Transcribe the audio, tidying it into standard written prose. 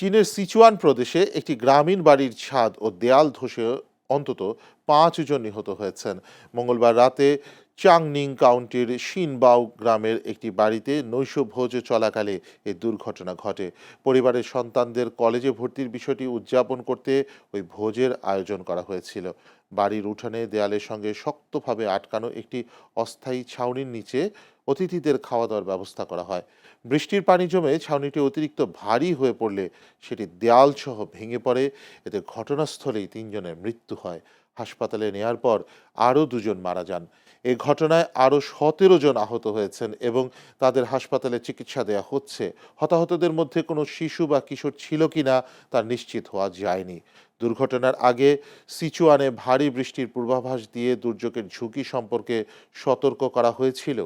চীনের সিচুয়ান প্রদেশে একটি গ্রামীণ বাড়ির ছাদ ও দেয়াল ধসে অন্তত 5 জন নিহত হয়েছেন। মঙ্গলবার রাতে চাংনিং কাউন্টির শিনবাও গ্রামের একটি বাড়িতে নৈশভোজ চলাকালে এই দুর্ঘটনা ঘটে। পরিবারের সন্তানদের কলেজে ভর্তির বিষয়টি উদযাপন করতে ওই ভোজের আয়োজন করা হয়েছিল। বাড়ির উঠানে দেয়ালের সঙ্গে শক্তভাবে আটকানো একটি অস্থায়ী ছাউনির নিচে অতিথিদের খাওয়া দাওয়ার ব্যবস্থা করা হয়। বৃষ্টির পানি জমে ছাউনিটি অতিরিক্ত ভারী হয়ে পড়লে সেটি দেয়ালসহ ভেঙে পড়ে। এতে ঘটনাস্থলেই 3 জনের মৃত্যু হয়। হাসপাতালে নেয়ার পর আরও 2 জন মারা যান। এ ঘটনায় আরও 17 জন আহত হয়েছেন এবং তাদের হাসপাতালে চিকিৎসা দেয়া হচ্ছে। হতাহতদের মধ্যে কোনো শিশু বা কিশোর ছিল কিনা তা নিশ্চিত হওয়া যায়নি। দুর্ঘটনার আগে সিচুয়ানে ভারী বৃষ্টির পূর্বাভাস দিয়ে দুর্যোগের ঝুঁকি সম্পর্কে সতর্ক করা হয়েছিল।